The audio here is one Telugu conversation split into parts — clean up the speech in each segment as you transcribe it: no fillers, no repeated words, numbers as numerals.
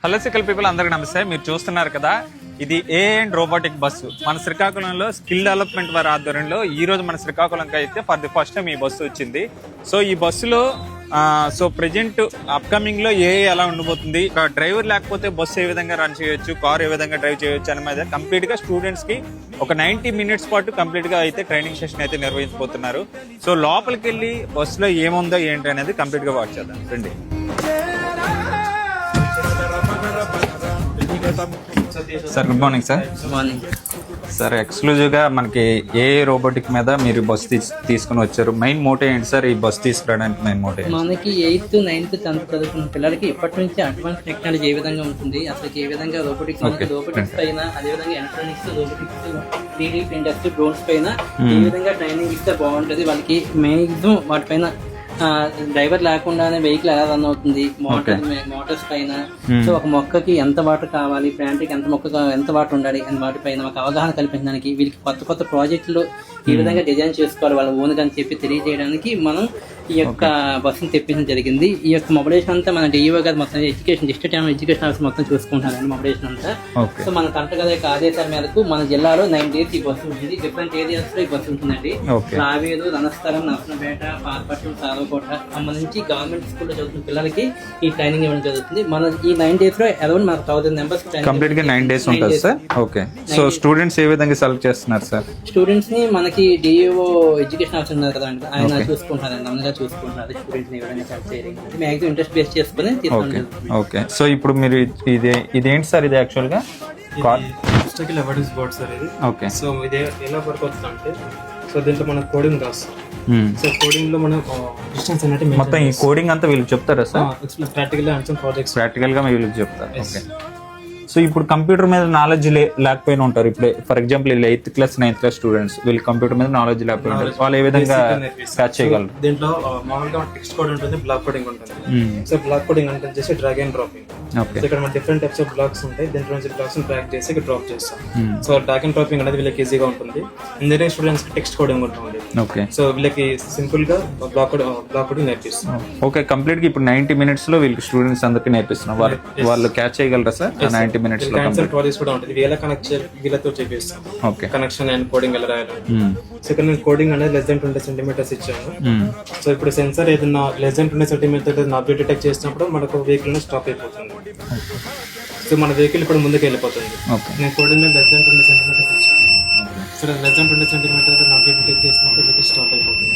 హలో సికల్ పీపుల్ అందరికీ నమస్తే. మీరు చూస్తున్నారు కదా, ఇది ఏ అండ్ రోబోటిక్ బస్సు మన శ్రీకాకుళంలో స్కిల్ డెవలప్మెంట్ వారి ఆధ్వర్యంలో ఈ రోజు మన శ్రీకాకుళంకి అయితే ఫర్ ది ఫస్ట్ టైం ఈ బస్సు వచ్చింది. సో ఈ బస్సులో ప్రెజెంట్ అప్కమింగ్ లో ఎలా ఉండబోతుంది, డ్రైవర్ లేకపోతే బస్సు ఏ విధంగా రన్ చేయొచ్చు, కార్ ఏ విధంగా డ్రైవ్ చేయొచ్చు అని మీద కంప్లీట్ గా స్టూడెంట్స్ కి ఒక 90 minutes పాటు కంప్లీట్ గా అయితే ట్రైనింగ్ సెషన్ అయితే నిర్వహించబోతున్నారు. సో లోపలికి వెళ్ళి బస్సులో ఏముందో ఏంటి అనేది కంప్లీట్ గా వాచ్ చేద్దాం రండి. Sir good morning sir. Sir exclusive గా మనకి ఏ రోబోటిక్ మీద మీరు బస్ తీసుకుని వచ్చారు? మెయిన్ మోటో ఏంటి సార్ ఈ బస్ తీసుకురావడానికి? మెయిన్ మోటో మనకి 8th, 9th, 10th చదువుకున్న పిల్లలకి ఇప్పటి నుంచి అడ్వాన్స్ టెక్నాలజీ ఏ విధంగా ఉంటుంది, అసలు ఏ విధంగా రోబోటిక్స్ పైన, అదే విధంగా electronics, robotics, 3D printers, drones పైన ఏ విధంగా ట్రైనింగ్ ఇస్తే బాగుంటుంది, వాళ్ళకి మ్యాక్సిమం వాటిపైన డ్రైవర్ లేకుండానే వెహికల్ ఎలా రన్ అవుతుంది, మోటార్స్ పైన, సో ఒక మొక్కకి ఎంత వాటర్ కావాలి, ప్లాంట్ కి ఎంత వాటర్ ఉండాలి అని వాటిపైన ఒక అవగాహన కల్పించడానికి, వీళ్ళకి కొత్త కొత్త ప్రాజెక్టులు ఈ విధంగా డిజైన్ చేసుకోవాలి వాళ్ళ ఓన్ అని చెప్పి తెలియజేయడానికి మనం ఈ యొక్క బస్సును తెప్పించడం జరిగింది. ఈ యొక్క మొబిలైజేషన్ అంతా మన డిఈఓ గారు మొత్తం ఎడ్యుకేషన్ డిస్ట్రిక్ట్ ఎడ్యుకేషన్ ఆఫీస్ మొత్తం చూసుకుంటారండి మొబిలైజేషన్ అంతా. సో మన కలెక్టర్ గారి యొక్క ఆదేశాల మేరకు మన జిల్లాలో 9 days ఈ బస్సు ఉంటుంది. డిఫరెంట్ ఏరియాస్ లో ఈ బస్సు ఉంటుందండి. రావేరు, రణస్థలం, నర్సనపేట, పాతపట్నం, సారవకోట సంబంధించి గవర్నమెంట్ స్కూల్లో చదువుతున్న పిల్లలకి ఈ ట్రైనింగ్ ఇవ్వడం జరుగుతుంది. మన ఈ 9 days లో అరౌండ్ మనకు 1000 members కంప్లీట్ గా 9 days ఉంటుంది సార్. ఓకే, సో స్టూడెంట్స్ ఏ విధంగా సెలెక్ట్ చేస్తున్నారు సార్? స్టూడెంట్స్ ని మనకి డిఈఓ ఎడ్యుకేషన్ ఆఫీసర్ ఉన్నారు కదా, ఆయన చూసుకుంటారండి, అమ్మగా చూసుకుంటున్నారు స్టూడెంట్స్ ని విధంగా సెలెక్ట్ చేయడం, మ్యాక్సిమం ఇంట్రెస్ట్ బేస్ చేసుకుని తీసుకుంటారు. ఓకే, సో ఇప్పుడు మీరు ఇదేంటి సార్? ఇది యాక్చువల్ గా ఆబ్స్టాకిల్ అవేర్నెస్ బోర్డ్ సార్ ఇది. ఓకే, సో ఇది ఎలా వర్క్ అవుతుంది అంటే, సో దీంట్లో మనం కోడింగ్ రాస్తాం. సో కోడింగ్ లో మనం డిస్టెన్స్ అనేది మొత్తం ఈ కోడింగ్ అంతా వీళ్ళకి చెప్తారా సార్? ప్రాక్టికల్ ప్రాక్టికల్ గా వీళ్ళకి చెప్తారు. ఓకే, సో ఇప్పుడు కంప్యూటర్ మీద నాలెడ్జ్ లేకపోయినా ఉంటారు. ఇప్పుడు for example 8th class 9th class students, వీళ్ళు కంప్యూటర్ మీద నాలెడ్జ్ లేకపోయినా ఉంటారు, వాళ్ళు ఏ విధంగా క్యాచ్ చేయగలరు? దీంట్లో మామూలుగా టెక్స్ట్ కోడ్ ఉంటుంది, బ్లాక్ కోడింగ్ ఉంటుంది. సో బ్లాక్ కోడింగ్ అంటే చేసి డ్రాగ్ అండ్ డ్రాపింగ్. ఇక్కడ మన డిఫరెంట్ టైప్స్ ఆఫ్ బ్లాక్స్ ఉంటాయి, దీంట్లో నుంచి బ్లాక్స్ డ్రాగ్ చేసి ఇక్కడ డ్రాప్ చేస్తాం. సో డ్రాగ్ అండ్ డ్రాపింగ్ అనేది వీళ్ళకి ఈజీగా ఉంటుంది. ఇంజనీరింగ్ స్టూడెంట్స్ కి టెక్స్ట్ కోడింగ్ ఉంటుంది. ఓకే, సో వీళ్ళకి సింపుల్ గా బ్లాక్ కోడింగ్ నేర్పిస్తాం. ఓకే, కంప్లీట్ గా ఇప్పుడు 90 minutes లో వీళ్ళకి స్టూడెంట్స్ అందరికీ నేర్పిస్తున్నాం. వాళ్ళు క్యాచ్ చేయగలరా సార్ 90 minutes లో? కూడా ఉంటుంది, వీళ్ళతో చేపిస్తాం. ఓకే, కనెక్షన్ అండ్ కోడింగ్ ఎలా రాయాలి. సో ఇక్కడ నేను కోడింగ్ అనేది less than 20 centimeters ఇచ్చాను. సో ఇప్పుడు సెన్సార్ ఏదైనా less than 20 centimeters object detect చేసినప్పుడు మనకు వెహికల్ స్టాప్ అయిపోతుంది. సో మన వెహికల్ ఇప్పుడు ముందుకు వెళ్ళిపోతుంది. నేను కోడింగ్ లో less than 20 centimeters ఇచ్చాను. So less than 20 centimeters object detect చేసినప్పుడు వెహికల్ స్టాప్ అయిపోతుంది.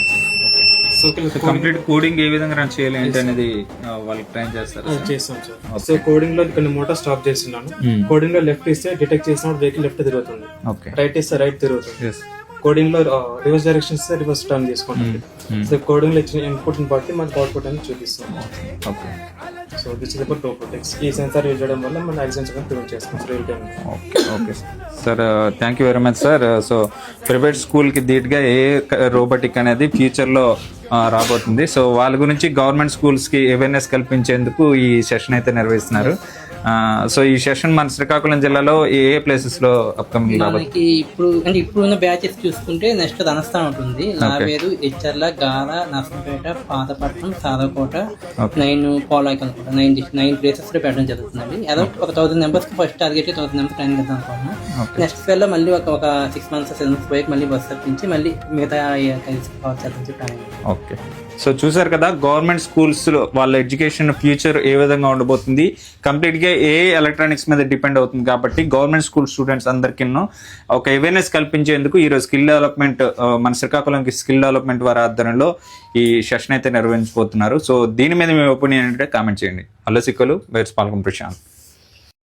సో కంప్లీట్ కోడింగ్ ఏ విధంగా రన్ చేయాలి ఏంటి అనేది వాళ్ళకి ట్రైన్ చేస్తారు. చేస్తాం సార్. సో కోడింగ్ లో ఇక్కడ మోటార్ స్టాప్ చేస్తున్నాను. కోడింగ్ లో లెఫ్ట్ ఇస్తే డిటెక్ట్ చేసినప్పుడు వెహికల్ లెఫ్ట్ తిరుగుతుంది, రైట్ ఇస్తే రైట్ తిరుగుతుంది. కోడింగ్ లో రివర్స్ డైరెక్షన్ ఇస్తే రివర్స్ టర్న్ చేసుకుంటుంది. సో కోడింగ్ లో ఇచ్చిన ఇన్పుట్ ని బట్టి మనకు అవుట్పుట్ అనేది చూపిస్తాం. So this is about robotics. ఈ సెన్సార్ యూజ్ చేయడం వల్ల మన యాక్సిడెంట్స్ ప్రివెంట్ చేస్తాం real time. Okay sir, thank you very much sir. So private school కి ధీటుగా ఏ రోబోటిక్ అనేది ఫ్యూచర్ లో రాబోతుంది. సో వాళ్ళ గురించి గవర్నమెంట్ స్కూల్స్ కి అవేర్నెస్ కల్పించేందుకు ఈ సెషన్ అయితే నిర్వహిస్తున్నారు. సో ఈ సెషన్ మన శ్రీకాకుళం జిల్లాలో ఏ ప్లేసెస్ లో అప్కమింగ్ మనకి ఇప్పుడున్న బ్యాచెస్ చూసుకుంటే నెక్స్ట్ రణస్థానం ఉంటుంది, లావేరు, హెచ్చర్ల, గార, నర్సంపేట, పాతపట్నం, సారవకోట, 9 పోలాకి అనుకుంటా 9 places లో పెట్టడం జరుగుతుందండి. అదొక 1000 members కి ఫస్ట్ టార్గెట్ 1000 members ట్రైనింగ్ ఇద్దాం అనుకుంటున్నాం. నెక్స్ట్ ఫెల్ లో మళ్ళీ ఒక 6 months 7 months పోయి మళ్ళీ బస్ తప్పించి మళ్ళీ మిగతా ట్రైనింగ్. ఓకే, సో చూసారు కదా, గవర్నమెంట్ స్కూల్స్ లో వాళ్ళ ఎడ్యుకేషన్ ఫ్యూచర్ ఏ విధంగా ఉండబోతుంది. కంప్లీట్ గా ఏ ఎలక్ట్రానిక్స్ మీద డిపెండ్ అవుతుంది కాబట్టి గవర్నమెంట్ స్కూల్ స్టూడెంట్స్ అందరికీ ఒక అవేర్నెస్ కల్పించేందుకు ఈరోజు స్కిల్ డెవలప్మెంట్ మన శ్రీకాకుళంకి స్కిల్ డెవలప్మెంట్ వారి ఆధ్వర్యంలో ఈ సెషన్ అయితే నిర్వహించబోతున్నారు. సో దీని మీద మీ ఒపీనియన్ అంటే కామెంట్ చేయండి. హలో సిక్కలు, బయట పాల్గొన ప్రశాంత్.